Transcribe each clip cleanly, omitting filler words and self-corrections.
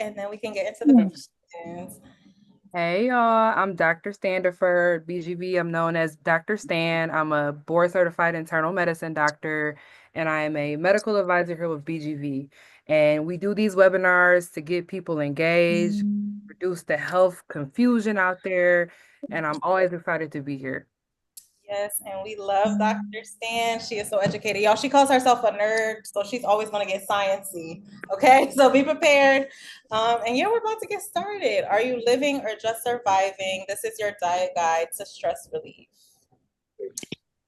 and then we can get into the questions. Hey y'all, I'm Dr. Standifer, BGV. I'm known as Dr. Stan. I'm a board certified internal medicine doctor, and I am a medical advisor here with BGV. And we do these webinars to get people engaged, reduce the health confusion out there, and I'm always excited to be here. Yes, and we love Dr. Stan. She is so educated. Y'all, she calls herself a nerd, so she's always going to get sciencey. Okay, so be prepared. And yeah, we're about to get started. Are you living or just surviving? This is your diet guide to stress relief.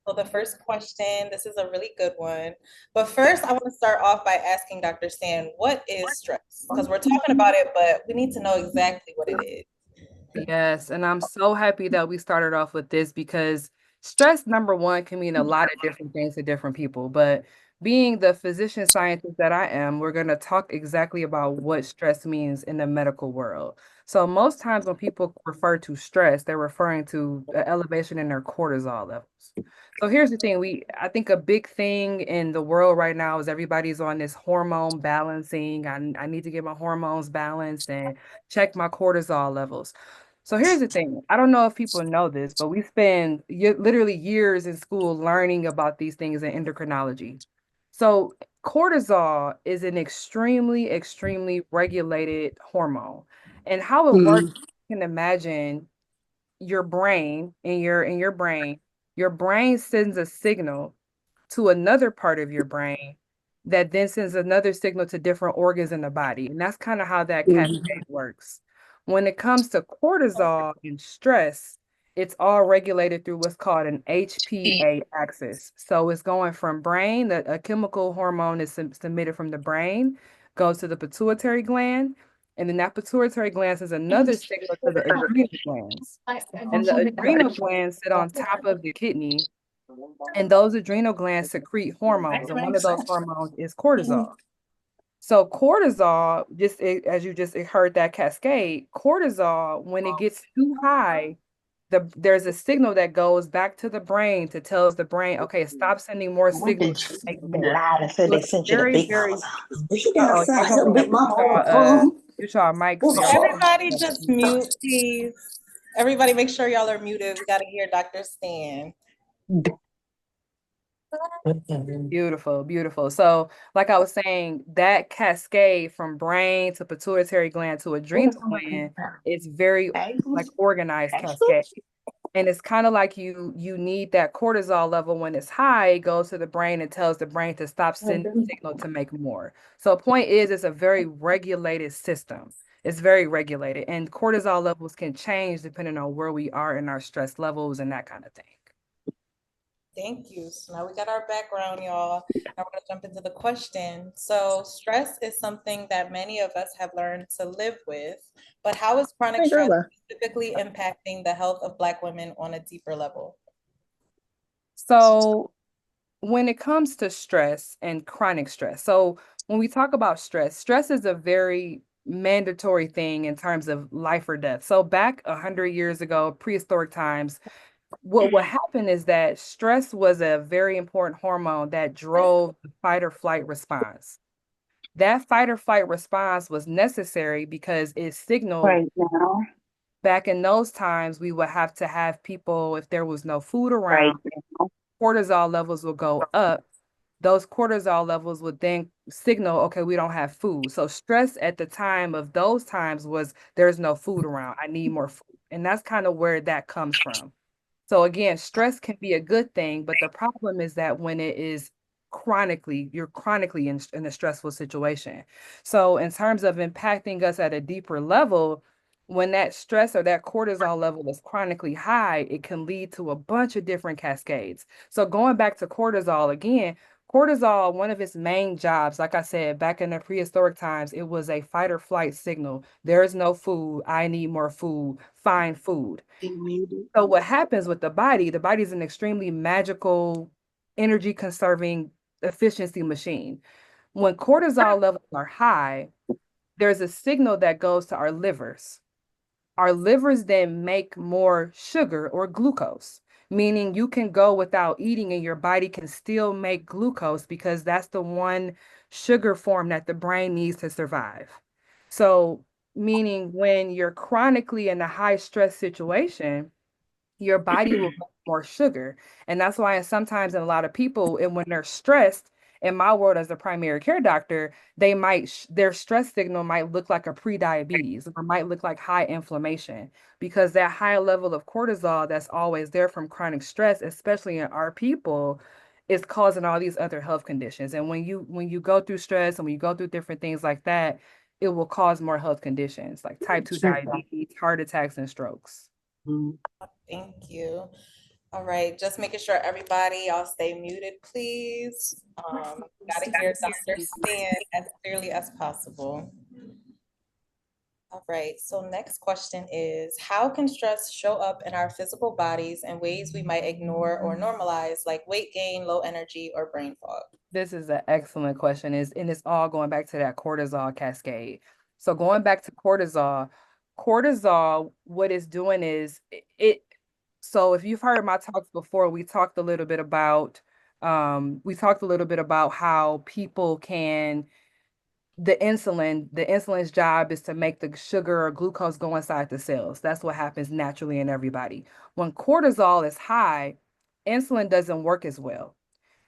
So the first question, this is a really good one. But first, I want to start off by asking Dr. Stan, what is stress? Because we're talking about it, but we need to know exactly what it is. Yes, and I'm so happy that we started off with this because stress, number one, can mean a lot of different things to different people. But being the physician scientist that I am, we're going to talk exactly about what stress means in the medical world. So, most times when people refer to stress, they're referring to the elevation in their cortisol levels. So here's the thing, I think a big thing in the world right now is everybody's on this hormone balancing. I need to get my hormones balanced and check my cortisol levels. So here's the thing. I don't know if people know this, but we spend literally years in school learning about these things in endocrinology. So cortisol is an extremely regulated hormone. And how it works, you can imagine your brain your brain sends a signal to another part of your brain that then sends another signal to different organs in the body. And that's kind of how that cascade works. When it comes to cortisol and stress, it's all regulated through what's called an HPA axis. So it's going from brain, a chemical hormone is submitted from the brain, goes to the pituitary gland, and then that pituitary gland sends another signal to the adrenal glands. And the adrenal glands sit on top of the kidney, and those adrenal glands secrete hormones, and one of those hormones is cortisol. So cortisol, as you just heard that cascade, cortisol, when it gets too high, there's a signal that goes back to the brain to tells the brain, okay, stop sending more What did signals, you make they more. lied and said So they it's sent you to very, Big Mama's very, house? Be uh-oh, y'all outside, gonna help have Big to Mama on the phone. mute y'all mics What's so y'all wrong? Everybody just mute, please. Everybody make sure y'all are muted. We got to hear Dr. Stan. Beautiful, beautiful. So, like I was saying, that cascade from brain to pituitary gland to What adrenal is on gland is very like bagels? organized cascade. Bagels? And it's kind of like you need that cortisol level when it's high, it goes to the brain and tells the brain to stop sending signal to make more. So point is it's a very regulated system. It's very regulated. And cortisol levels can change depending on where we are in our stress levels and that kind of thing. Thank you. So now we got our background, y'all. Now we're going to jump into the question. So, stress is something that many of us have learned to live with, but how is chronic Hey, stress girl. specifically impacting the health of Black women on a deeper level? So when it comes to stress and chronic stress, so when we talk about stress, stress is a very mandatory thing in terms of life or death. So back 100 years ago, prehistoric times, what happened is that stress was a very important hormone that drove the fight or flight response. That fight or flight response was necessary because it signaled Right now. back in those times we would have to have people, if there was no food Right around, now. cortisol levels will go up. Those cortisol levels would then signal, okay, we don't have food. So stress at the time of those times was there's no food around. I need more food. And that's kind of where that comes from. So again, stress can be a good thing, but the problem is that when it is you're chronically in a stressful situation. So in terms of impacting us at a deeper level, when that stress or that cortisol level is chronically high, it can lead to a bunch of different cascades. So going back to cortisol again, cortisol, one of its main jobs, like I said, back in the prehistoric times, it was a fight or flight signal. There is no food. I need more food. Find food. Be muted. So what happens with the body is an extremely magical, energy conserving efficiency machine. When cortisol levels are high, there's a signal that goes to our livers. Our livers then make more sugar or glucose, meaning you can go without eating and your body can still make glucose because that's the one sugar form that the brain needs to survive. So, meaning when you're chronically in a high stress situation, your body will make more sugar. And that's why sometimes in a lot of people, and when they're stressed, in my world as a primary care doctor, they might their stress signal might look like a pre-diabetes or might look like high inflammation because that high level of cortisol that's always there from chronic stress, especially in our people, is causing all these other health conditions. And when you go through stress and when you go through different things like that, it will cause more health conditions like type 2 Sure. diabetes, heart attacks, and strokes. Mhm. Thank you. All right, just making sure everybody, y'all stay muted, please. Got to hear Dr. Stan as clearly as possible. All right, so next question is, how can stress show up in our physical bodies in ways we might ignore or normalize, like weight gain, low energy, or brain fog? This is an excellent question. And it's all going back to that cortisol cascade. So going back to cortisol, what it's doing is so if you've heard my talks before, we talked a little bit about how people can the insulin's job is to make the sugar or glucose go inside the cells. That's what happens naturally in everybody. When cortisol is high, insulin doesn't work as well.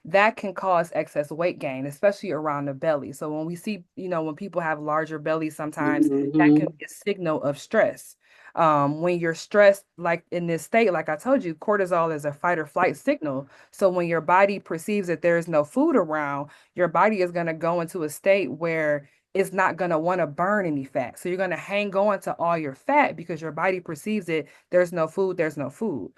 That can cause excess weight gain, especially around the belly. So when we see, when people have larger bellies, sometimes that can Mhm. be a signal of stress. When you're stressed, like in this state, like I told you, cortisol is a fight or flight signal. So when your body perceives that there is no food around, your body is going to go into a state where it's not going to want to burn any fat. So you're going to hang on to all your fat because your body perceives it. There's no food, there's no food.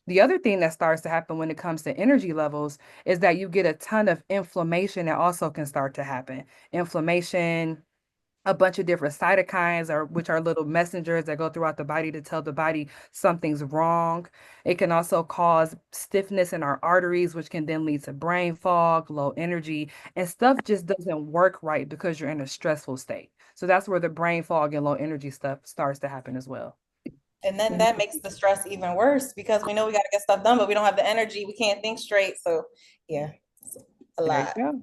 The other thing that starts to happen when it comes to energy levels is that you get a ton of inflammation that also can start to happen. Inflammation, a bunch of different cytokines, or which are little messengers that go throughout the body to tell the body something's wrong. It can also cause stiffness in our arteries, which can then lead to brain fog, low energy, and stuff just doesn't work right because you're in a stressful state. So that's where the brain fog and low energy stuff starts to happen as well. And then that makes the stress even worse because we know we got to get stuff done, but we don't have the energy. We can't think straight. So, yeah, it's a There you lot. go.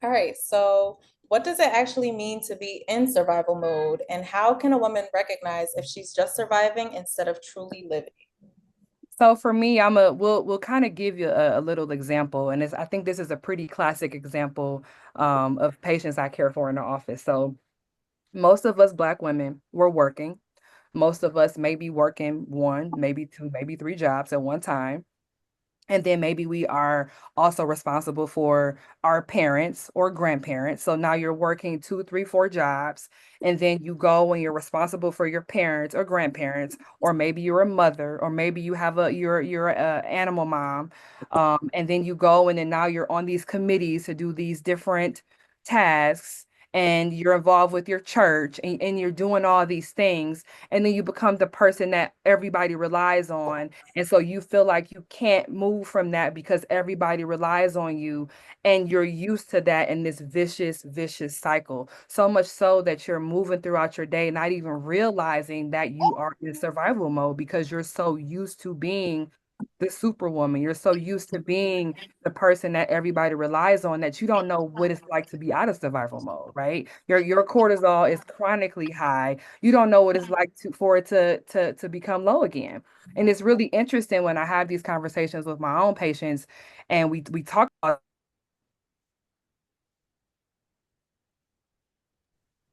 All right, so what does it actually mean to be in survival mode, and how can a woman recognize if she's just surviving instead of truly living? So for me, we'll kind of give you a little example, and I think this is a pretty classic example of patients I care for in the office. So most of us Black women, we're working. Most of us may be working one, maybe two, maybe three jobs at one time. And then maybe we are also responsible for our parents or grandparents. So now you're working two, three, four jobs. And then you go and you're responsible for your parents or grandparents, or maybe you're a mother, or maybe you're a animal mom. And then you go and then now you're on these committees to do these different tasks. And you're involved with your church and you're doing all these things. And then you become the person that everybody relies on, and so you feel like you can't move from that because everybody relies on you and you're used to that in this vicious, vicious cycle. So much so that you're moving throughout your day, not even realizing that you are in survival mode because you're so used to being the superwoman. You're so used to being the person that everybody relies on that you don't know what it's like to be out of survival mode, right? Your cortisol is chronically high. You don't know what it's like for it to become low again. And it's really interesting when I have these conversations with my own patients and we talk about,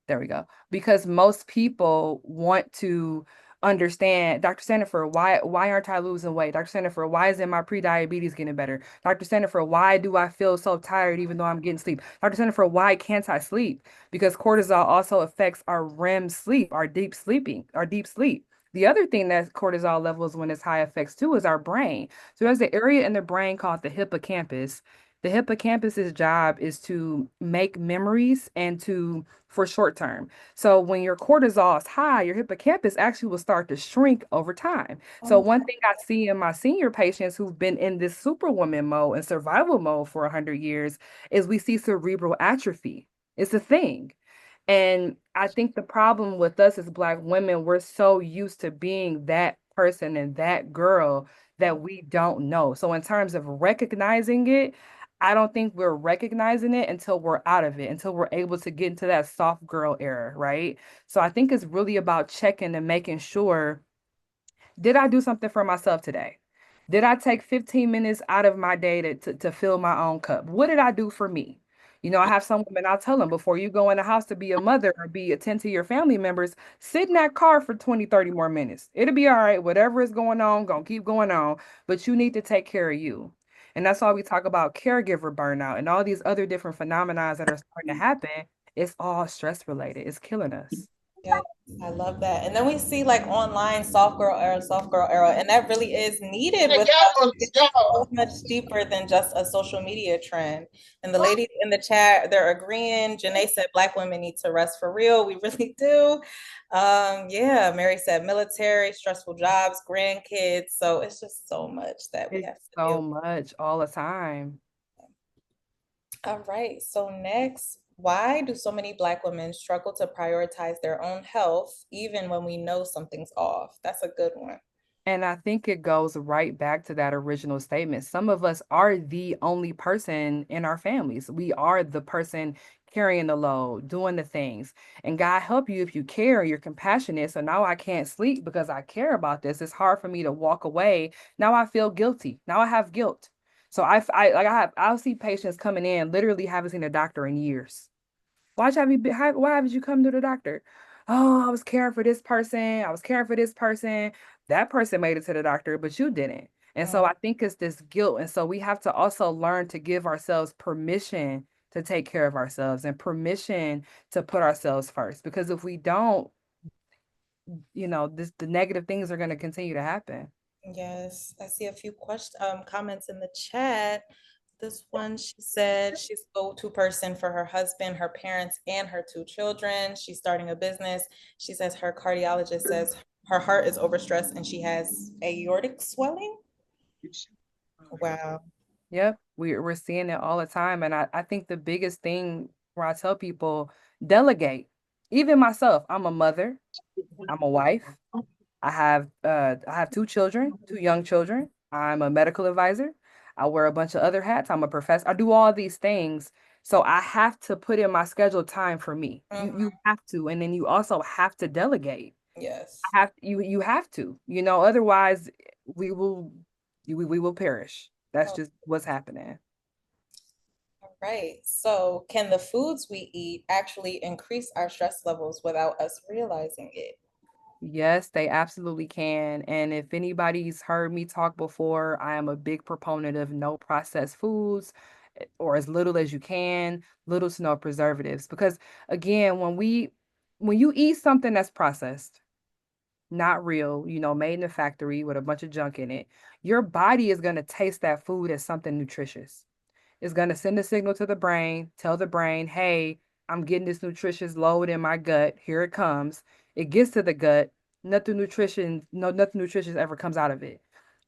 there we go. Because most people want to understand, Dr. Standifer, why aren't I losing weight? Dr. Standifer, why isn't my pre-diabetes getting better? Dr. Standifer, why do I feel so tired even though I'm getting sleep? Dr. Standifer, why can't I sleep? Because cortisol also affects our REM sleep, our deep sleep. The other thing that cortisol levels when it's high affects too is our brain. So there's an area in the brain called the hippocampus. The hippocampus's job is to make memories and to for short term. So when your cortisol is high, your hippocampus actually will start to shrink over time. So Oh, one thing I see in my senior patients who've been in this superwoman mode and survival mode for 100 years is we see cerebral atrophy. It's a thing. And I think the problem with us as Black women, we're so used to being that person and that girl that we don't know. So in terms of recognizing it, I don't think we're recognizing it until we're out of it, until we're able to get into that soft girl era, right? So I think it's really about checking and making sure, did I do something for myself today? Did I take 15 minutes out of my day to fill my own cup? What did I do for me? You know, I have some women, I'll tell them before you go in the house to be a mother or be attend to your family members, sit in that car for 20, 30 more minutes. It'll be all right. Whatever is going on, gonna keep going on, but you need to take care of you. And that's why we talk about caregiver burnout and all these other different phenomena that are starting to happen. It's all stress related. It's killing us. Yeah, I love that. And then we see like online soft girl era, and that really is needed with us. It's so much deeper than just a social media trend. And the ladies in the chat, they're agreeing. Janae said Black women need to rest for real. We really do. Yeah, Mary said military, stressful jobs, grandkids. So it's just so much that we It's have to so deal much all the time. with. All right. So next, why do so many Black women struggle to prioritize their own health even when we know something's off? That's a good one. And I think it goes right back to that original statement. Some of us are the only person in our families. We are the person carrying the load, doing the things. And God help you if you care, you're compassionate. So now I can't sleep because I care about this. It's hard for me to walk away. Now I feel guilty. Now I have guilt. So I'll see patients coming in, literally haven't seen a doctor in years. Why haven't you come to the doctor? Oh, I was caring for this person. I was caring for this person. That person made it to the doctor, but you didn't. And Mm, so I think it's this guilt. And so we have to also learn to give ourselves permission to take care of ourselves and permission to put ourselves first. Because if we don't, the negative things are going to continue to happen. yes, I see a few comments in the chat. This one, she said she's the go-to person for her husband, her parents, and her two children. She's starting a business. She says her cardiologist says her heart is overstressed and she has aortic swelling. Wow. Yep, we're seeing it all the time. And I think the biggest thing where I tell people, delegate. Even myself, I'm a mother, I'm a wife. I have two children, two young children. I'm a medical advisor. I wear a bunch of other hats. I'm a professor. I do all these things. So I have to put in my schedule time for me. You Mhm. have to, and then you also have to delegate. Yes. You have to, otherwise we will we will perish. That's Oh, just what's happening. all right. So, can the foods we eat actually increase our stress levels without us realizing it? Yes, they absolutely can. And if anybody's heard me talk before, I am a big proponent of no processed foods or as little as you can, little to no preservatives. Because again, when you eat something that's processed, not real, made in a factory with a bunch of junk in it, your body is going to taste that food as something nutritious. It's going to send a signal to the brain, tell the brain, hey, I'm getting this nutritious load in my gut. Here it comes. It gets to the gut. Nothing nutritious ever comes out of it.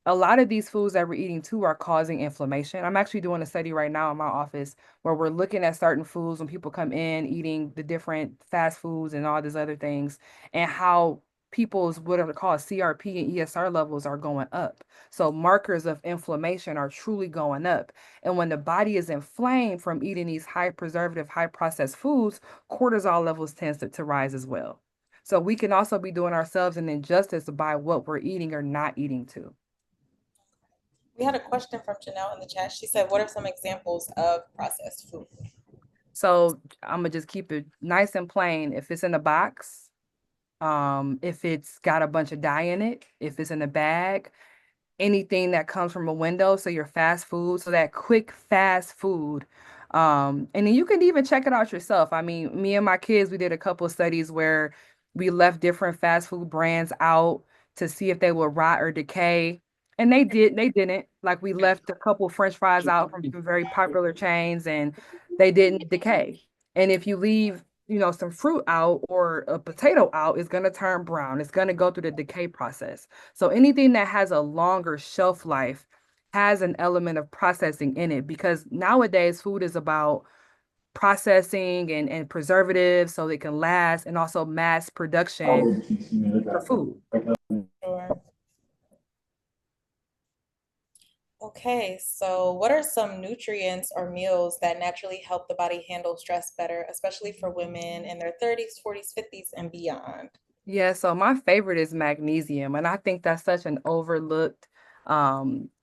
A lot of these foods that we're eating too are causing inflammation. I'm actually doing a study right now in my office where we're looking at certain foods when people come in eating the different fast foods and all these other things and how people's what are called CRP and ESR levels are going up. So markers of inflammation are truly going up. And when the body is inflamed from eating these high preservative, high processed foods, cortisol levels tends to rise as well. So we can also be doing ourselves an injustice by what we're eating or not eating too. We had a question from Janelle in the chat. She said, what are some examples of processed food? So I'm gonna just keep it nice and plain. If it's in a box, if it's got a bunch of dye in it, if it's in a bag, anything that comes from a window, so your fast food, so that quick fast food. And then you can even check it out yourself. I mean, me and my kids, we did a couple of studies where we left different fast food brands out to see if they would rot or decay. And they didn't. Like we left a couple French fries out from some very popular chains and they didn't decay. And if you leave, some fruit out or a potato out, it's gonna turn brown. It's gonna go through the decay process. So anything that has a longer shelf life has an element of processing in it because nowadays food is about processing and preservatives so it can last and also mass production for food. Sure. Okay, so what are some nutrients or meals that naturally help the body handle stress better, especially for women in their 30s, 40s, 50s, and beyond? Yeah, so my favorite is magnesium, and I think that's such an overlooked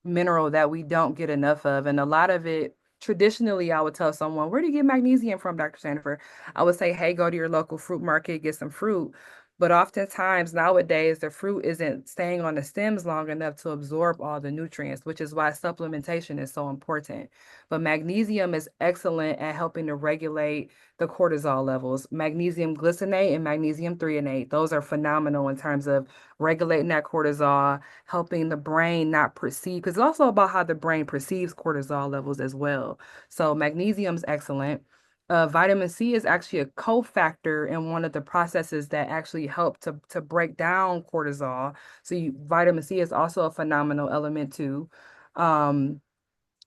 mineral that we don't get enough of. And a lot of it, traditionally, I would tell someone, "Where do you get magnesium from, Dr. Standifer?" I would say, "Hey, go to your local fruit market, get some fruit." But oftentimes nowadays, the fruit isn't staying on the stems long enough to absorb all the nutrients, which is why supplementation is so important. But magnesium is excellent at helping to regulate the cortisol levels. Magnesium glycinate and magnesium threonate, those are phenomenal in terms of regulating that cortisol, helping the brain not perceive, because it's also about how the brain perceives cortisol levels as well. So magnesium is excellent. Vitamin C is actually a cofactor in one of the processes that actually help to break down cortisol. So vitamin C is also a phenomenal element too. Um,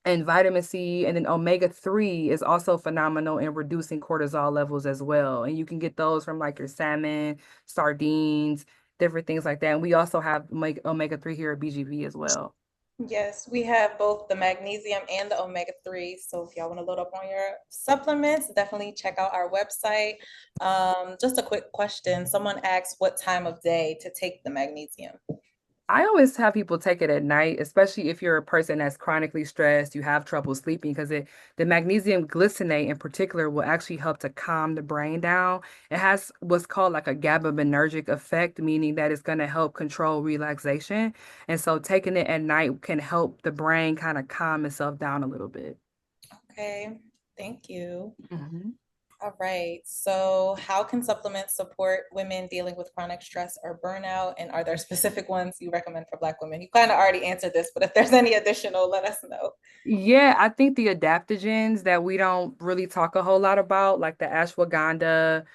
and vitamin C and then omega-3 is also phenomenal in reducing cortisol levels as well. And you can get those from like your salmon, sardines, different things like that. And we also have omega-3 here at BGV as well. Yes, we have both the magnesium and the omega-3. So if y'all want to load up on your supplements, definitely check out our website. Just a quick question. Someone asked what time of day to take the magnesium. I always have people take it at night, especially if you're a person that's chronically stressed, you have trouble sleeping, because the magnesium glycinate in particular will actually help to calm the brain down. It has what's called like a GABAergic effect, meaning that it's going to help control relaxation. And so taking it at night can help the brain kind of calm itself down a little bit. Okay, thank you. Mhm. All right. So, how can supplements support women dealing with chronic stress or burnout? And are there specific ones you recommend for Black women? You kind of already answered this, but if there's any additional, let us know. Yeah, I think the adaptogens that we don't really talk a whole lot about, like the ashwagandha,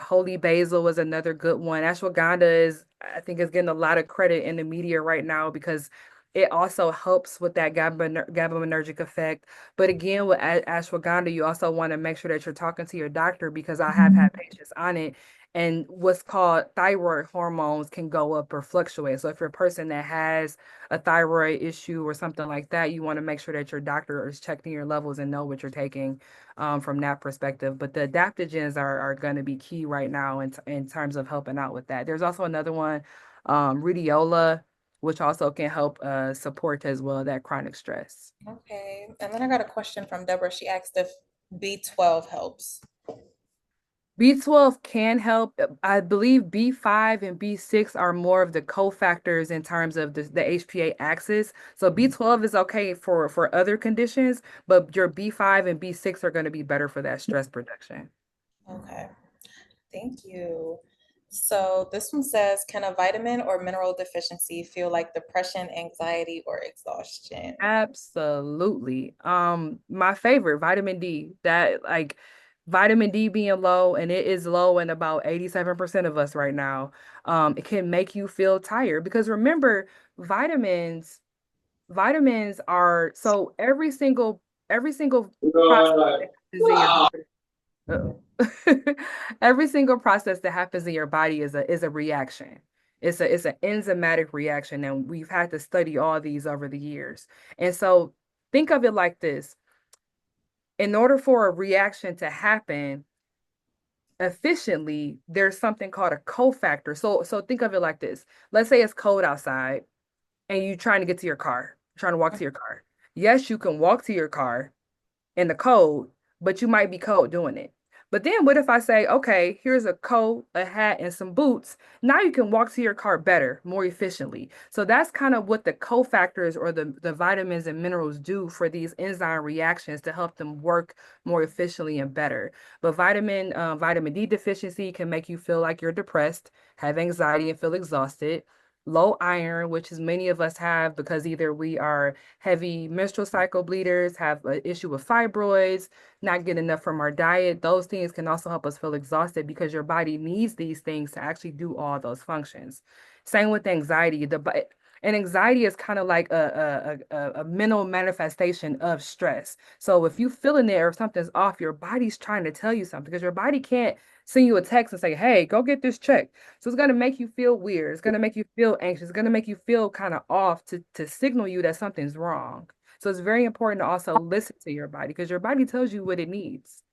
holy basil is another good one. Ashwagandha is, I think, is getting a lot of credit in the media right now because it also helps with that GABAergic effect. But again, with ashwagandha, you also want to make sure that you're talking to your doctor because I have had patients on it. And what's called thyroid hormones can go up or fluctuate. So if you're a person that has a thyroid issue or something like that, you want to make sure that your doctor is checking your levels and know what you're taking from that perspective. But the adaptogens are going to be key right now in terms of helping out with that. There's also another one, rhodiola, which also can help support as well that chronic stress. Okay. And then I got a question from Deborah. She asked if B12 helps. B12 can help. I believe B5 and B6 are more of the cofactors in terms of the HPA axis. So B12 is okay for other conditions, but your B5 and B6 are going to be better for that stress production. Okay. Thank you. So this one says, can a vitamin or mineral deficiency feel like depression, anxiety, or exhaustion? Absolutely. My favorite, vitamin D, that like vitamin D being low, and it is low in about 87% of us right now. It can make you feel tired because remember, vitamins vitamins are so every single process that happens in your body. Uh-oh. Every single process that happens in your body is a reaction. It's an enzymatic reaction, and we've had to study all these over the years. And so think of it like this. In order for a reaction to happen efficiently, there's something called a cofactor. So think of it like this. Let's say it's cold outside and you're trying to get to your car, trying to walk to your car. Yes, you can walk to your car in the cold, but you might be cold doing it. But then what if I say, okay, here's a coat, a hat, and some boots. Now you can walk to your car better, more efficiently. So that's kind of what the cofactors or the vitamins and minerals do for these enzyme reactions to help them work more efficiently and better. But vitamin D deficiency can make you feel like you're depressed, have anxiety, and feel exhausted. Low iron, which is many of us have because either we are heavy menstrual cycle bleeders, have an issue with fibroids, not getting enough from our diet. Those things can also help us feel exhausted because your body needs these things to actually do all those functions. Same with anxiety. And anxiety is kind of like a mental manifestation of stress. So if you feeling it or something's off, your body's trying to tell you something because your body can't send you a text and say, hey, go get this checked. So it's going to make you feel weird. It's going to make you feel anxious. It's going to make you feel kind of off to signal you that something's wrong. So it's very important to also listen to your body because your body tells you what it needs.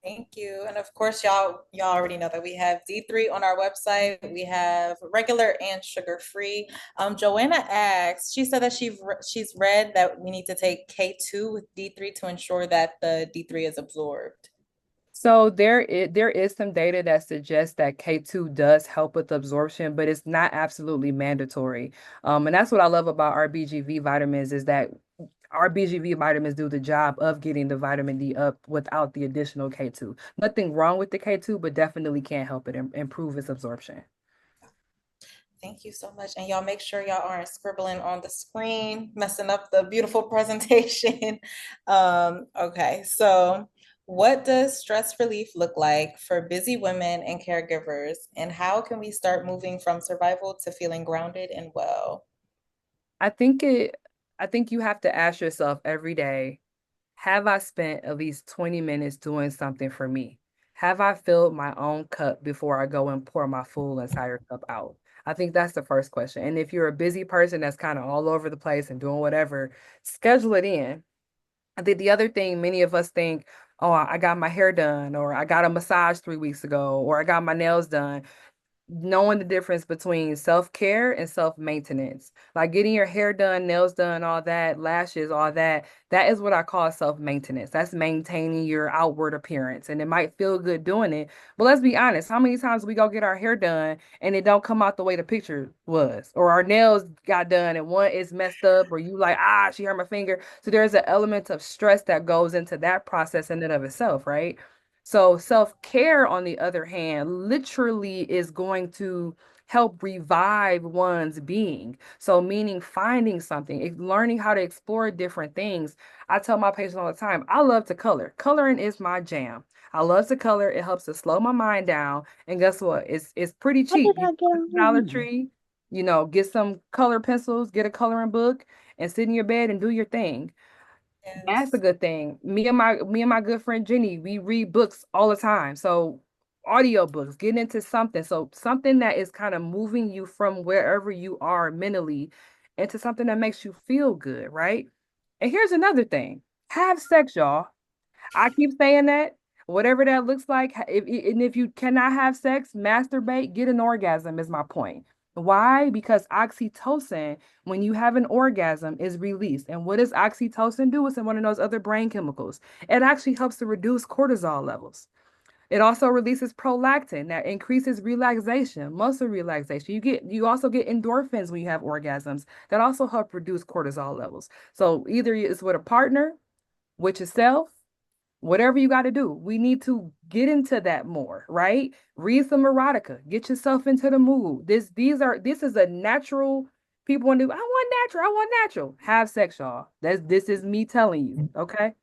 Thank you. And of course, y'all already know that we have D3 on our website. We have regular and sugar-free. Joanna asked, she said that she's read that we need to take K2 with D3 to ensure that the D3 is absorbed. So there is some data that suggests that K2 does help with absorption, but it's not absolutely mandatory. And that's what I love about our BGV vitamins is that our BGV vitamins do the job of getting the vitamin D up without the additional K2. Nothing wrong with the K2, but definitely can't help it improve its absorption. Thank you so much. And y'all make sure y'all aren't scribbling on the screen, messing up the beautiful presentation. Okay, so what does stress relief look like for busy women and caregivers? And how can we start moving from survival to feeling grounded and well? I think it I think you have to ask yourself every day, have I spent at least 20 minutes doing something for me? Have I filled my own cup before I go and pour my full entire cup out? I think that's the first question. And if you're a busy person that's kind of all over the place and doing whatever, schedule it in. I think the other thing many of us think, oh, I got my hair done, or I got a massage 3 weeks ago, or I got my nails done, knowing the difference between self-care and self-maintenance. Like getting your hair done, nails done, all that, lashes, all that, that is what I call self-maintenance. That's maintaining your outward appearance. And it might feel good doing it. But let's be honest, how many times we go get our hair done and it don't come out the way the picture was? Or our nails got done and one is messed up, or you like, she hurt my finger. So there's an element of stress that goes into that process in and of itself, right? So self-care, on the other hand, literally is going to help revive one's being. So meaning finding something, learning how to explore different things. I tell my patients all the time, I love to color. Coloring is my jam. I love to color. It helps to slow my mind down. And guess what? It's pretty How cheap. did You I go get to on the Dollar here? Tree, get some color pencils, get a coloring book, and sit in your bed and do your thing. That's a Yes. good thing. Me and my good friend Jenny, we read books all the time. So audio books, getting into something. So something that is kind of moving you from wherever you are mentally into something that makes you feel good, right? And here's another thing. Have sex, y'all. I keep saying that. Whatever that looks like, if you cannot have sex, masturbate, get an orgasm is my point. Why? Because oxytocin, when you have an orgasm, is released. And what does oxytocin do? It's one of those other brain chemicals. It actually helps to reduce cortisol levels. It also releases prolactin that increases relaxation, muscle relaxation. You also get endorphins when you have orgasms that also help reduce cortisol levels. So either it's with a partner, with yourself, whatever you got to do. We need to get into that more, right? Read some erotica, get yourself into the mood. This is a natural. People want to do, I want natural. Have sex, y'all. This is me telling you, okay?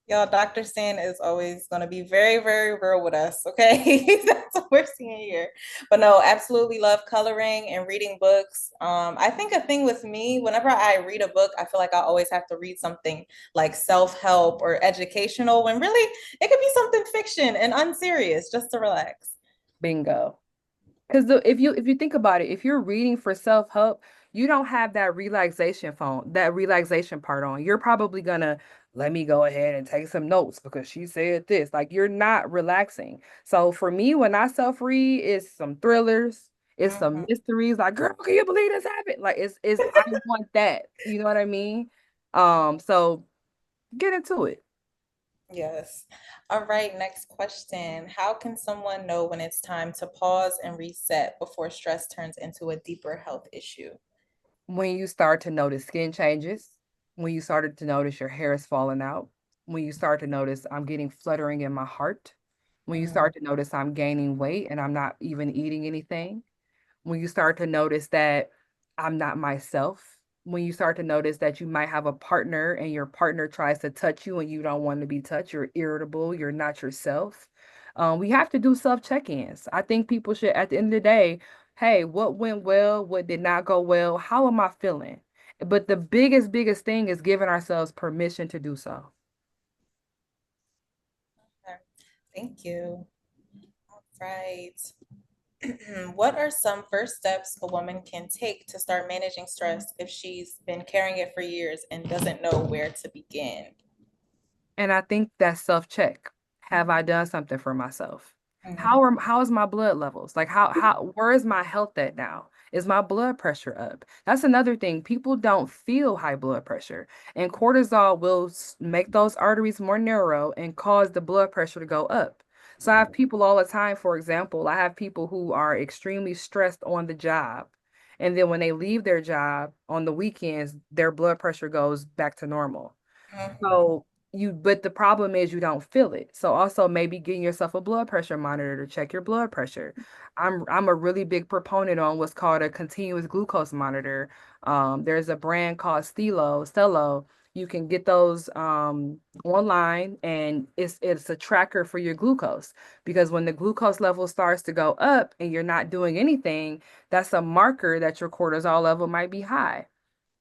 Y'all, Dr. Stan is always going to be very, very real with us. Okay. That's what we're seeing here. But no, absolutely love coloring and reading books. I think a thing with me, whenever I read a book, I feel like I always have to read something like self-help or educational when really it could be something fiction and unserious just to relax. Bingo. Because if you think about it, if you're reading for self-help, you don't have that relaxation part on. You're probably gonna let me go ahead and take some notes because she said this. Like you're not relaxing. So for me, when I self-read, it's some thrillers, it's some Mhm. mysteries. Like, girl, can you believe this happened? Like it's I want that. You know what I mean? So get into it. Yes. All right, next question. How can someone know when it's time to pause and reset before stress turns into a deeper health issue? When you start to notice skin changes, when you started to notice your hair is falling out, when you start to notice I'm getting fluttering in my heart, when you Mhm. start to notice I'm gaining weight and I'm not even eating anything, when you start to notice that I'm not myself, when you start to notice that you might have a partner and your partner tries to touch you and you don't want to be touched, you're irritable, you're not yourself. We have to do self check-ins. I think people should, at the end of the day, hey, what went well? What did not go well? How am I feeling? But the biggest thing is giving ourselves permission to do so. Okay. Thank you. All right. What are some first steps a woman can take to start managing stress if she's been carrying it for years and doesn't know where to begin? And I think that's self-check. Have I done something for myself? Mm, How is my blood levels? Like where is my health at now? Is my blood pressure up? That's another thing. People don't feel high blood pressure, and cortisol will make those arteries more narrow and cause the blood pressure to go up. So I have people all the time, for example, I have people who are extremely stressed on the job. And then when they leave their job on the weekends, their blood pressure goes back to normal. mhm, So but the problem is you don't feel it. So also maybe getting yourself a blood pressure monitor to check your blood pressure. I'm a really big proponent on what's called a continuous glucose monitor. There's a brand called Stelo. You can get those online, and it's a tracker for your glucose, because when the glucose level starts to go up and you're not doing anything, that's a marker that your cortisol level might be high.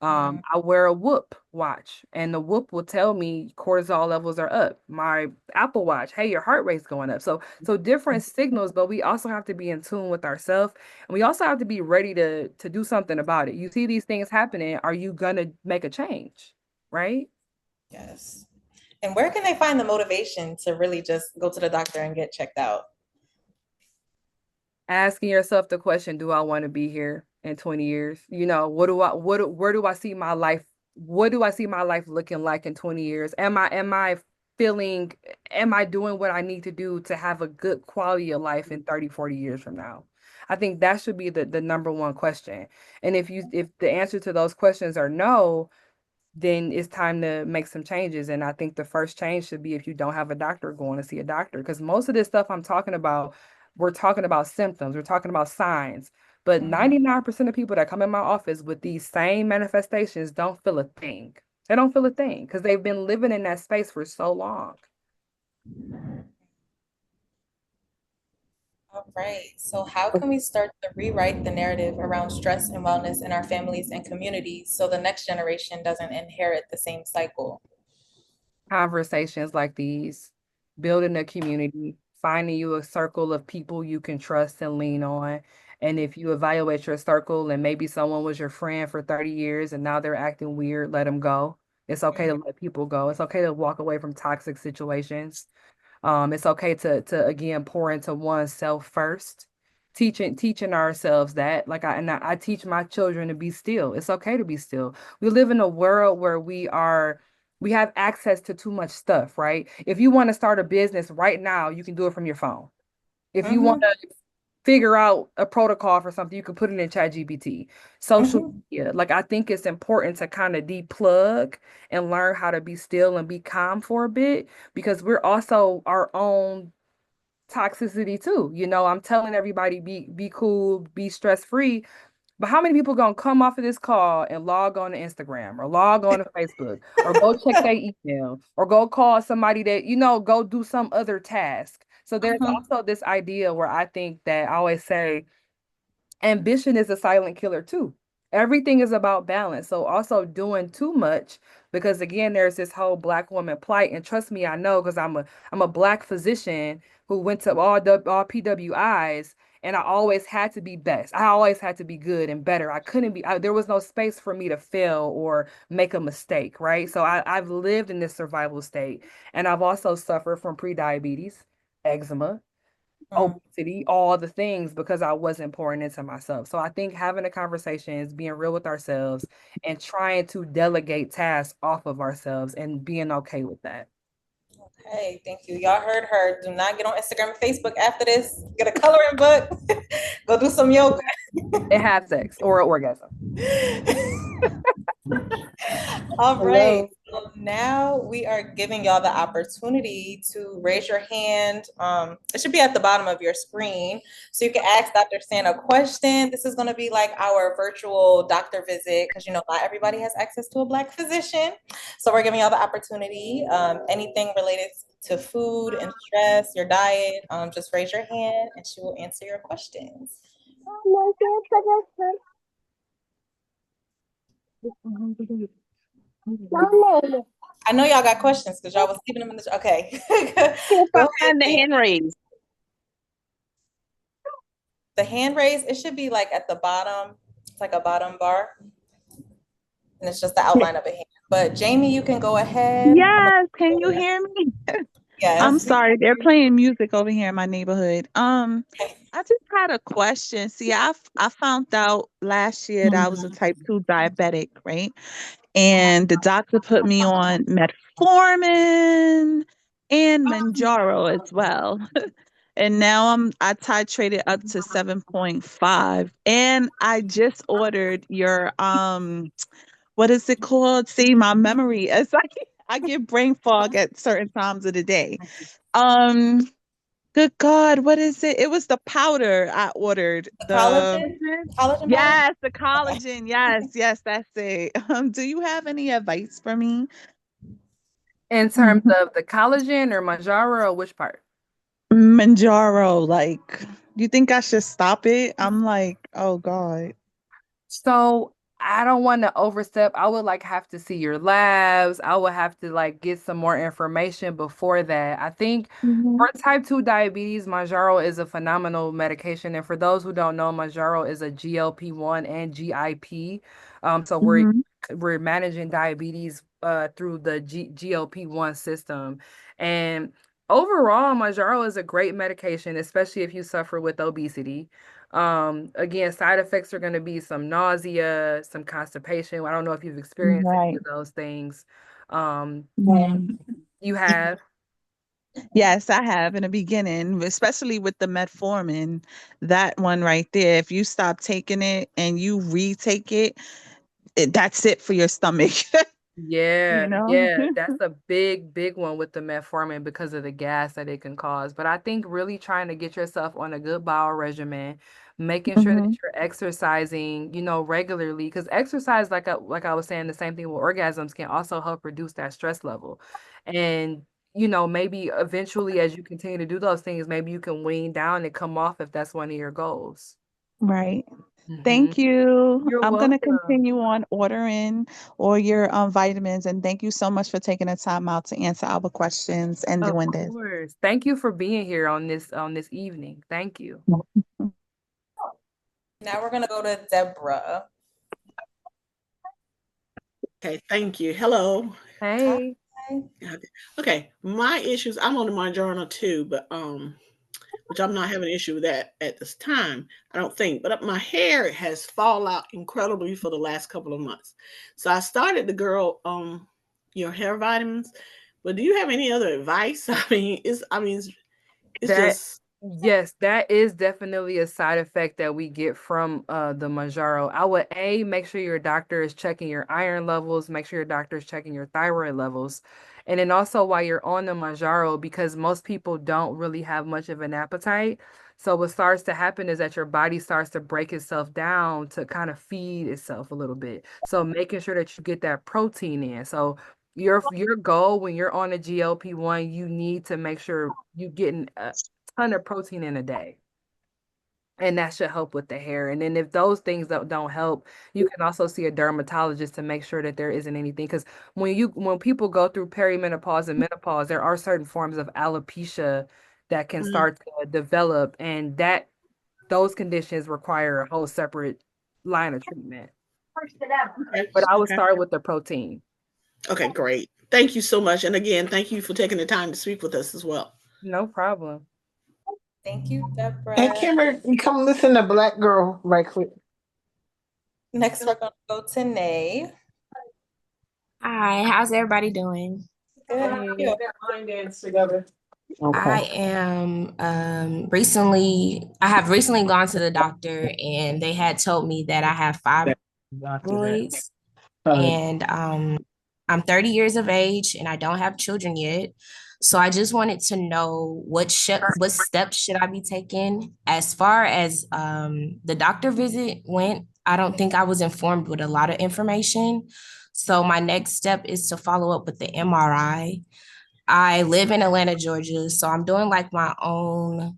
mm, I wear a Whoop watch, and the Whoop will tell me cortisol levels are up. My Apple Watch, hey, your heart rate's going up. So different signals, but we also have to be in tune with ourselves, and we also have to be ready to do something about it. You see these things happening, are you gonna make a change? Right? yes. And where can they find the motivation to really just go to the doctor and get checked out? Asking yourself the question, do I want to be here in 20 years? Where do I see my life? What do I see my life looking like in 20 years? Feeling, am I doing what I need to do to have a good quality of life in 30, 40 years from now? I think that should be the number one question. And if the answer to those questions are no, then it's time to make some changes. And I think the first change should be, if you don't have a doctor, going to see a doctor. Because most of this stuff I'm talking about, we're talking about symptoms, we're talking about signs. But Mhm. 99% of people that come in my office with these same manifestations don't feel a thing. They don't feel a thing because they've been living in that space for so long. All right. So, how can we start to rewrite the narrative around stress and wellness in our families and communities so the next generation doesn't inherit the same cycle? Conversations like these, building a community, finding you a circle of people you can trust and lean on. And if you evaluate your circle and maybe someone was your friend for 30 years and now they're acting weird, let them go. It's okay to let people go. It's okay to walk away from toxic situations. It's okay to again pour into oneself first. Teaching ourselves that, like I teach my children to be still. It's okay to be still. We live in a world where we have access to too much stuff, right? If you want to start a business right now, you can do it from your phone. If you want Mm-hmm. to figure out a protocol for something, you can put it in ChatGPT. Social Mm-hmm. media, like I think it's important to kind of deplug and learn how to be still and be calm for a bit, because we're also our own toxicity too. I'm telling everybody be cool, be stress free, but how many people gonna come off of this call and log on to Instagram or log on to Facebook or go check their email or go call somebody that, go do some other task? So there's Mm-hmm. also this idea where I think that I always say ambition is a silent killer too. Everything is about balance. So also doing too much, because again, there's this whole Black woman plight. And trust me, I know, because I'm a Black physician who went to all PWIs, and I always had to be best. I always had to be good and better. I couldn't be, there was no space for me to fail or make a mistake, right? So I've lived in this survival state, and I've also suffered from pre-diabetes, eczema, obesity, all the things, because I wasn't pouring into myself. So I think having a conversation is being real with ourselves and trying to delegate tasks off of ourselves and being okay with that. Okay, thank you. Y'all heard her. Do not get on Instagram and Facebook after this. Get a coloring book. Go do some yoga. And have sex or an orgasm. All right. Hello. So now we are giving y'all the opportunity to raise your hand. It should be at the bottom of your screen. So you can ask Dr. Stan a question. This is going to be like our virtual doctor visit because, not everybody has access to a Black physician. So we're giving y'all the opportunity. Anything related to food and stress, your diet, just raise your hand and she will answer your questions. I know y'all got questions because y'all was keeping them in the, okay. Can't Go ahead. find the hand raise. The hand raise, it should be like at the bottom. It's like a bottom bar. And it's just the outline of a hand. But Jamie, you can go ahead. Yes, can you hear me? I'm Yes. sorry, they're playing music over here in my neighborhood. Okay. I just had a question. See, I found out last year that I was a type 2 diabetic, right? And the doctor put me on metformin and Manjaro as well. And now I titrated up to 7.5. And I just ordered your what is it called? See, my memory is like I get brain fog at certain times of the day. Um, good God, what is it? It was the powder I ordered. The The collagen powder? Yes, the Okay. collagen. Yes, that's it. Do you have any advice for me? In terms of the collagen or Manjaro, or which part? Manjaro, like, you think I should stop it? I'm like, oh God. So I don't want to overstep. I would like have to see your labs. I would have to like get some more information before that. I think Hmm. for type 2 diabetes, Mounjaro is a phenomenal medication. And for those who don't know, Mounjaro is a GLP-1 and GIP. So Hmm. we're managing diabetes through the GLP-1 system. And overall, Mounjaro is a great medication, especially if you suffer with obesity. Again, side effects are going to be some nausea, some constipation. I don't know if you've experienced any Right. of those things. Um, Right. you have. Yes, I have in the beginning, especially with the metformin, that one right there. If you stop taking it and you retake it, that's it for your stomach, you Yeah, know? yeah, that's a big, big one with the metformin because of the gas that it can cause. But I think really trying to get yourself on a good bowel regimen, making sure that Hmm. you're exercising, regularly, because exercise, like I was saying, the same thing with orgasms can also help reduce that stress level. And maybe eventually as you continue to do those things, maybe you can wean down and come off if that's one of your goals. Right. Hmm. Thank you. You're I'm going to welcome. continue on ordering all your vitamins. And thank you so much for taking the time out to answer our questions and Of doing this. course. Thank you for being here on this evening. Thank you. Now we're gonna go to Deborah. Okay, thank you. Hello. Hey. Hi. Okay, my issues, I'm on the Marjorie too, but which I'm not having an issue with that at this time, I don't think. But my hair has fall out incredibly for the last couple of months. So I started the girl your hair vitamins, but do you have any other advice? It's That just yes, that is definitely a side effect that we get from the Manjaro. I would make sure your doctor is checking your iron levels, make sure your doctor is checking your thyroid levels. And then also while you're on the Manjaro, because most people don't really have much of an appetite. So what starts to happen is that your body starts to break itself down to kind of feed itself a little bit. So making sure that you get that protein in. So your goal when you're on a GLP-1, you need to make sure you're getting a ton of protein in a day. And that should help with the hair. And then if those things don't help, you can also see a dermatologist to make sure that there isn't anything. Because when people go through perimenopause and menopause, there are certain forms of alopecia that can mm, start to develop, and those conditions require a whole separate line of treatment. okay, But I would okay. start with the protein. Okay, great. Thank you so much. And again, thank you for taking the time to speak with us as well. No problem. Thank you, Hey, Deborah. Kimber, you come listen to Black Girl right quick. Next, we're gonna go to Nay. Hi, how's everybody doing? Good. How are you? That line dance together. I Okay. am I have recently gone to the doctor and they had told me that I have After that. fibroids and I'm 30 years of age and I don't have children yet. So I just wanted to know what steps should I be taking as far as the doctor visit went. I don't think I was informed with a lot of information. So my next step is to follow up with the MRI. I live in Atlanta, Georgia, so I'm doing like my own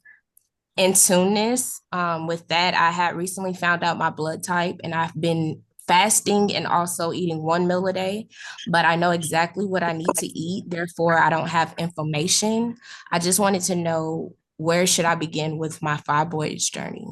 in tuneness. With that, I had recently found out my blood type, and I've been fasting and also eating one meal a day, but I know exactly what I need to eat. Therefore, I don't have inflammation. I just wanted to know, where should I begin with my fibroids journey?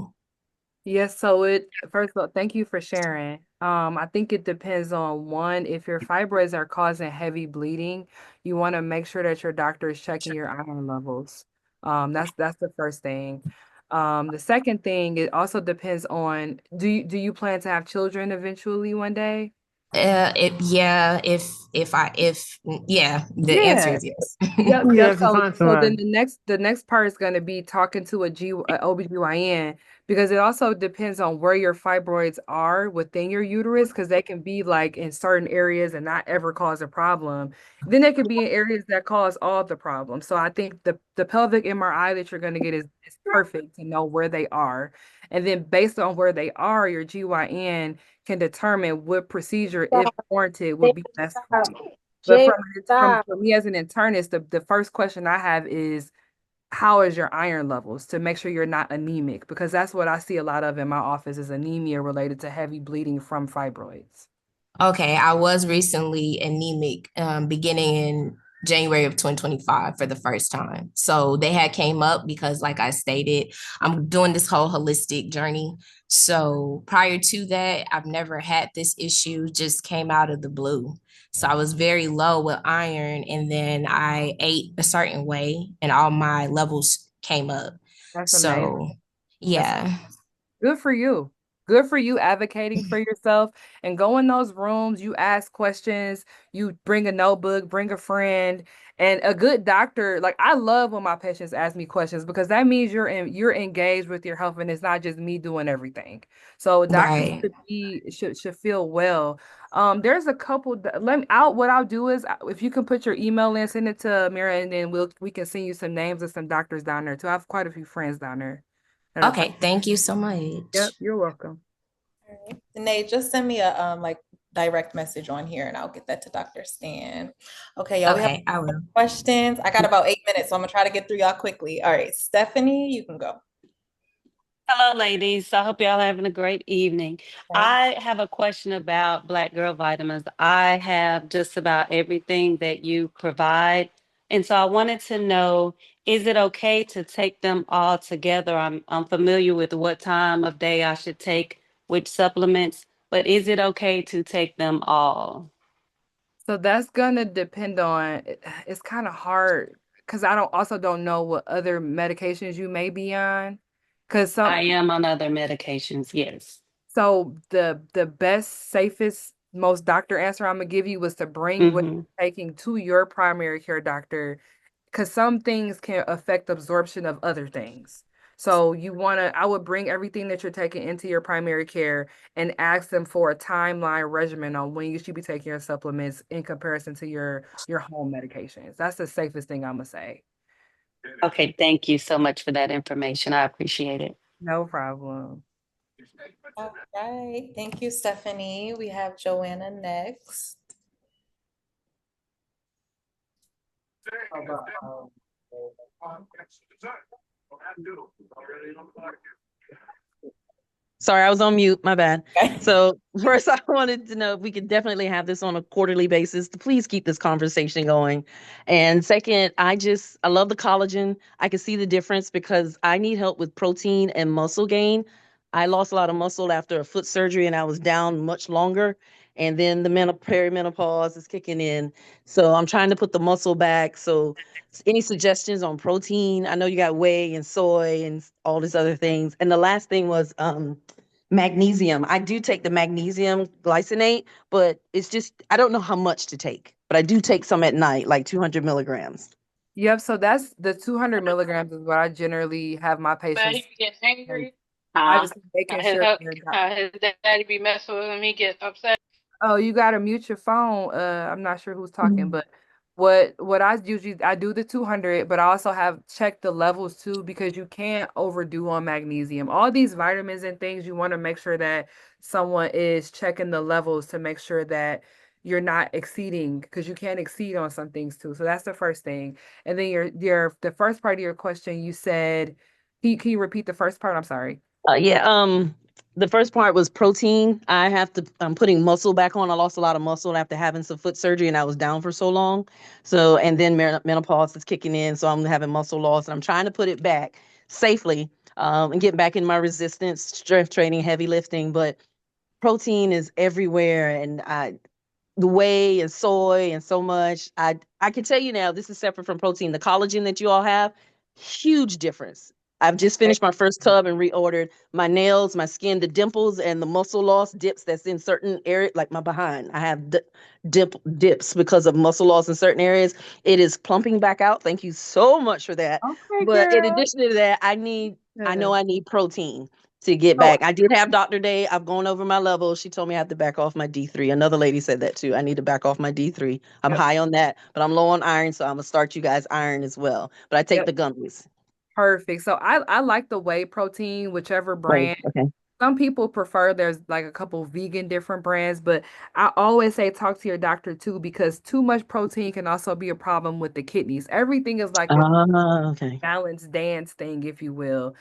Yes, so it first of all, thank you for sharing. I think it depends on one, if your fibroids are causing heavy bleeding, you want to make sure that your doctor is checking your iron levels. That's the first thing. The second thing, it also depends on, do you plan to have children eventually one day? Yeah, if yeah, the answer Yeah. is yes. Yep, Yeah, yep. if you So find so then somebody. the next part is going to be talking to a OBGYN, because it also depends on where your fibroids are within your uterus, because they can be like in certain areas and not ever cause a problem. Then they could be in areas that cause all the problems. So I think the pelvic MRI that you're going to get is perfect to know where they are. And then based on where they are, your GYN can determine what procedure, if warranted, would be best for you. But for me as an internist, the first question I have is, how is your iron levels, to make sure you're not anemic? Because that's what I see a lot of in my office, is anemia related to heavy bleeding from fibroids. Okay, I was recently anemic, beginning in January of 2025 for the first time. So they had came up because, like I stated, I'm doing this whole holistic journey. So prior to that, I've never had this issue, just came out of the blue. So I was very low with iron, and then I ate a certain way, and all my levels came up. That's amazing. So That's yeah. Good for you. Good for you advocating for yourself and go in those rooms. You ask questions, you bring a notebook, bring a friend, and a good doctor. Like, I love when my patients ask me questions, because that means you're engaged with your health, and it's not just me doing everything. So doctors Right. should feel well. There's a couple let me out. What I'll do is, if you can put your email in, send it to Mira, and then we can send you some names of some doctors down there too. I have quite a few friends down there. Okay, thank you so Yep, much. you're welcome. All right. Nate, just send me a like direct message on here and I'll get that to Dr. Stan. Okay, y'all, we have Okay, I will. questions. I got about 8 minutes, so I'm gonna try to get through y'all quickly. All right, Stephanie, you can go. Hello, ladies. I hope y'all having a great evening. Okay. I have a question about Black Girl Vitamins. I have just about everything that you provide. And so I wanted to know, is it okay to take them all together? I'm familiar with what time of day I should take which supplements, but is it okay to take them all? So that's gonna depend on, it's kind of hard, because I don't know what other medications you may be on. Because I am on other medications, yes. the best, safest, most doctor answer I'm gonna give you was to bring what Mm-hmm. you're taking to your primary care doctor, because some things can affect absorption of other things. So I would bring everything that you're taking into your primary care and ask them for a timeline regimen on when you should be taking your supplements in comparison to your home medications. That's the safest thing I'm gonna say. Okay, thank you so much for that information. I appreciate it. No problem. All right, thank you, Stephanie. We have Joanna next. Sorry, I was on mute. My bad. Okay. So first, I wanted to know if we could definitely have this on a quarterly basis to please keep this conversation going. And second, I love the collagen. I can see the difference because I need help with protein and muscle gain. I lost a lot of muscle after a foot surgery, and I was down much longer. And then the perimenopause is kicking in, so I'm trying to put the muscle back. So, any suggestions on protein? I know you got whey and soy and all these other things. And the last thing was magnesium. I do take the magnesium glycinate, but it's just, I don't know how much to take, but I do take some at night, like 200 milligrams. Yep, so that's the 200 milligrams is what I generally have my But he patients be getting take. angry. I How just making sure they're not. his daddy be messing with him, he get upset. Oh, you gotta mute your phone. I'm not sure who's talking, but what I do the 200, but I also have checked the levels too, because you can't overdo on magnesium. All these vitamins and things, you want to make sure that someone is checking the levels to make sure that you're not exceeding, because you can't exceed on some things too. So that's the first thing. And then the first part of your question, you said, can you repeat the first part? I'm sorry. Yeah. The first part was protein. I'm putting muscle back on. I lost a lot of muscle after having some foot surgery and I was down for so long. So, and then menopause is kicking in. So I'm having muscle loss and I'm trying to put it back safely, and get back in my resistance, strength training, heavy lifting. But protein is everywhere. And the whey and soy and so much. I can tell you now, this is separate from protein. The collagen that you all have, huge difference. I've just finished my first tub and reordered my nails, my skin, the dimples, and the muscle loss dips that's in certain areas, like my behind. I have dips because of muscle loss in certain areas. It is plumping back out. Thank you so much for that. Okay, But in girl. addition to that, I know Yeah. I need protein to get So back. I did have Dr. Day. I've gone over my levels. She told me I have to back off my D3. Another lady said that too. I need to back off my D3. I'm yep, high on that, but I'm low on iron, so I'm gonna start you guys iron as well. But I take yep, the gummies. perfect. So I like the whey protein, whichever Wait, brand. okay. Some people prefer there's like a couple vegan different brands, but I always say talk to your doctor too because too much protein can also be a problem with the kidneys. Everything is like a Okay. balance dance thing, if you will.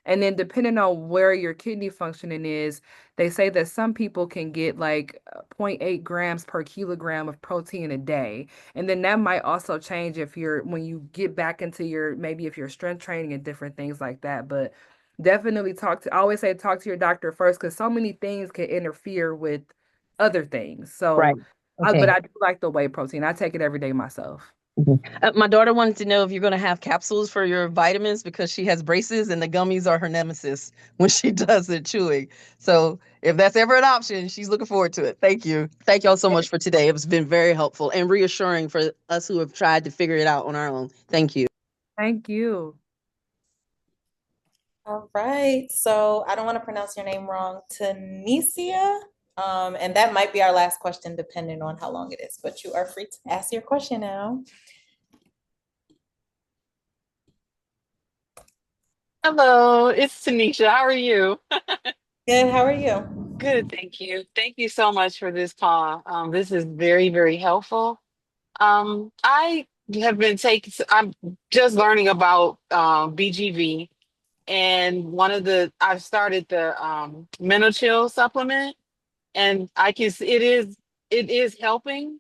And then depending on where your kidney functioning is, they say that some people can get like zero point 0.8 grams per kilogram of protein a day. And then that might also change if you're when you get back into your maybe if you're strength training and different things like that. But definitely I always say talk to your doctor first because so many things can interfere with other things. Right. So but Okay. I do like the whey protein. I take it every day myself. Mhm. My daughter wanted to know if you're going to have capsules for your vitamins because she has braces and the gummies are her nemesis when she does it chewing. So if that's ever an option, she's looking forward to it. Thank you. Thank y'all so much for today. It's been very helpful and reassuring for us who have tried to figure it out on our own. Thank you. Thank you. All right. So I don't want to pronounce your name wrong. Tanisha. And that might be our last question, depending on how long it is, but you are free to ask your question now. Hello, it's Tanisha. How are you? Good. How are you? Good, thank you. Thank you so much for this call. This is very, very helpful. I have been taking, I'm just learning about BGV, and I've started the Minochill supplement, and I can see it is helping.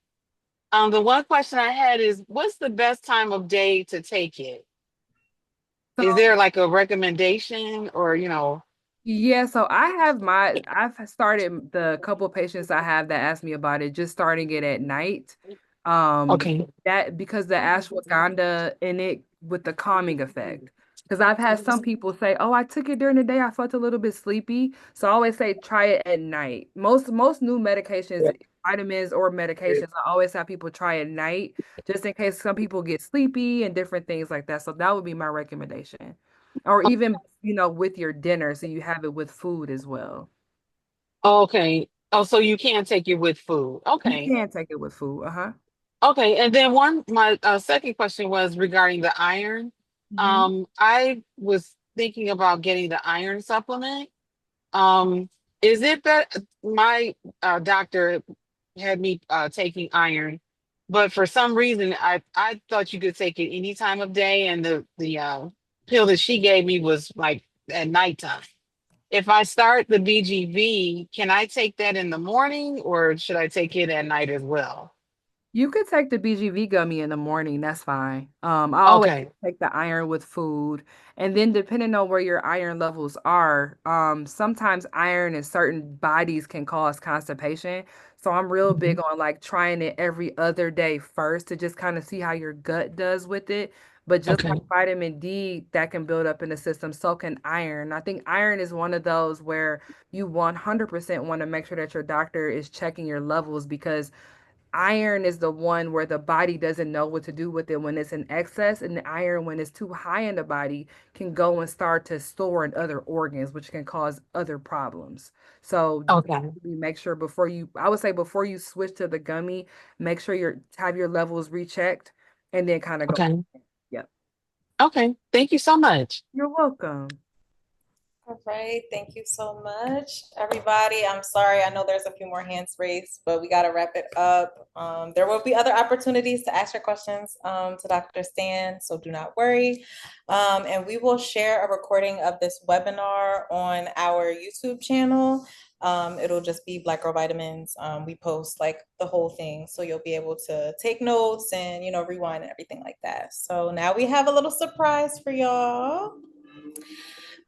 The one question I had is, what's the best time of day to take it? Is So there like a recommendation or, yeah, so I've started the couple of patients I have that ask me about it, just starting it at night. Um, okay, that because the ashwagandha in it with the calming effect. Because I've had some people say, "Oh, I took it during the day, I felt a little bit sleepy." So I always say try it at night. Most new medications, vitamins or medications, I always have people try at night, just in case some people get sleepy and different things like that. So that would be my recommendation. Or even, with your dinner, so you have it with food as well. okay. Oh, so you can take it with food. You Okay. can take it with food. Uh-huh. Okay, and then my second question was regarding the iron. Hmm. I was thinking about getting the iron supplement. Um, is it that my doctor had me taking iron, but for some reason I thought you could take it any time of day, and the pill that she gave me was like at nighttime. If I start the BGV, can I take that in the morning, or should I take it at night as well? You could take the BGV gummy in the morning. That's fine. I always Okay. take the iron with food, and then depending on where your iron levels are, sometimes iron in certain bodies can cause constipation. So I'm real big on like trying it every other day first to just kind of see how your gut does with it. But just like Okay. vitamin D that can build up in the system, so can iron. I think iron is one of those where you 100% want to make sure that your doctor is checking your levels because iron is the one where the body doesn't know what to do with it when it's in excess, and the iron, when it's too high in the body, can go and start to store in other organs, which can cause other problems. So Okay. definitely make sure I would say before you switch to the gummy, make sure you have your levels rechecked and then kind of go. Okay. Yep. Okay. Thank you so much. You're welcome. All right, thank you so much, everybody. I'm sorry, I know there's a few more hands raised, but we got to wrap it up. There will be other opportunities to ask your questions to Dr. Stan, so do not worry. And we will share a recording of this webinar on our YouTube channel. It'll just be Black Girl Vitamins. We post like the whole thing, so you'll be able to take notes and, you know, rewind and everything like that. So now we have a little surprise for y'all.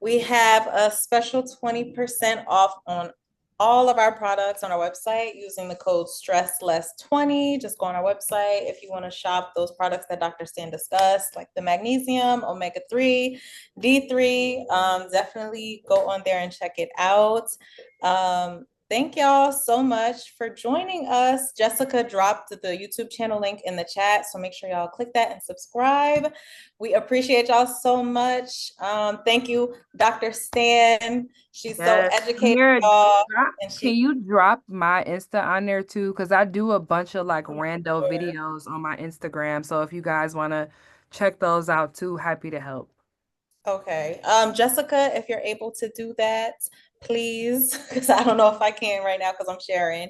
We have a special 20% off on all of our products on our website using the code STRESSLESS20. Just go on our website if you want to shop those products that Dr. Stan discussed, like the magnesium, omega-3, D3. Definitely go on there and check it out. Thank y'all so much for joining us. Jessica dropped the YouTube channel link in the chat, so make sure y'all click that and subscribe. We appreciate y'all so much. Thank you, Dr. Stan. She's so educated, y'all. Can you drop my Insta on there too? Because I do a bunch of like rando videos on my Instagram. So if you guys want to check those out too, happy to help. Okay. Jessica, if you're able to do that, please, because I don't know if I can right now because I'm sharing.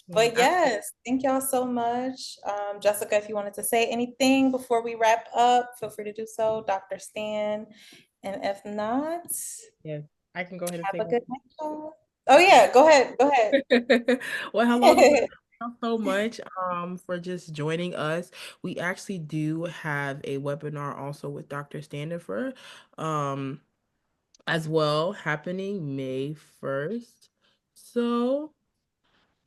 But yes, thank y'all so much. Jessica, if you wanted to say anything before we wrap up, feel free to do so. Dr. Stan. And if not, yes, I can go ahead and have say a good night, y'all. Oh yeah, go ahead. Go ahead. Well, hello. Thank you so much for just joining us. We actually do have a webinar also with Dr. Standifer as well, happening May 1st. So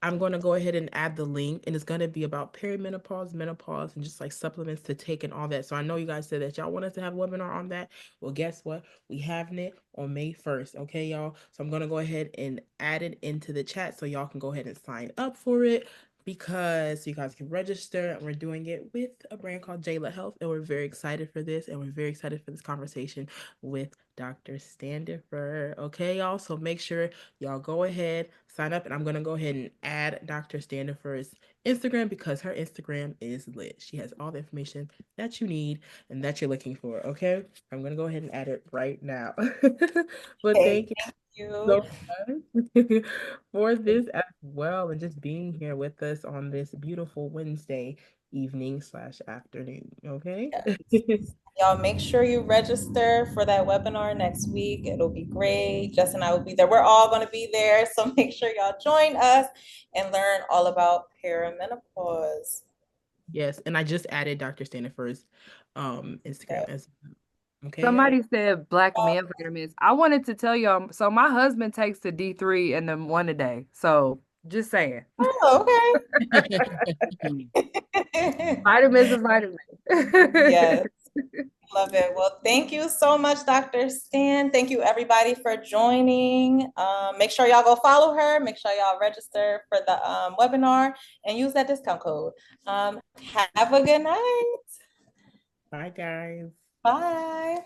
I'm going to go ahead and add the link, and it's going to be about perimenopause, menopause, and just like supplements to take and all that. So I know you guys said that y'all want us to have a webinar on that. Well, guess what? We having it on May 1st. Okay, y'all. So I'm going to go ahead and add it into the chat so y'all can go ahead and sign up for it, because you guys can register, and we're doing it with a brand called Jayla Health, and we're very excited for this, and we're very excited for this conversation with Dr. Standifer. Okay, y'all. So make sure y'all go ahead, sign up, and I'm gonna go ahead and add Dr. Standifer's Instagram because her Instagram is lit. She has all the information that you need and that you're looking for. Okay, I'm gonna go ahead and add it right now. But thank you so much for this as well, and just being here with us on this beautiful Wednesday evening / afternoon. Okay. Y'all make sure you register for that webinar next week. It'll be great. Jess and I will be there. We're all going to be there. So make sure y'all join us and learn all about perimenopause. Yes, and I just added Dr. Standifer's Instagram as well. Okay. Somebody said black man vitamins. I wanted to tell y'all, so my husband takes the D3 and the one a day. So just saying. Oh, okay. Vitamins are vitamins. Yes. Love it. Well, thank you so much, Dr. Stan. Thank you, everybody, for joining. Make sure y'all go follow her. Make sure y'all register for the webinar and use that discount code. Have a good night. Bye, guys. Bye.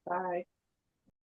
Bye.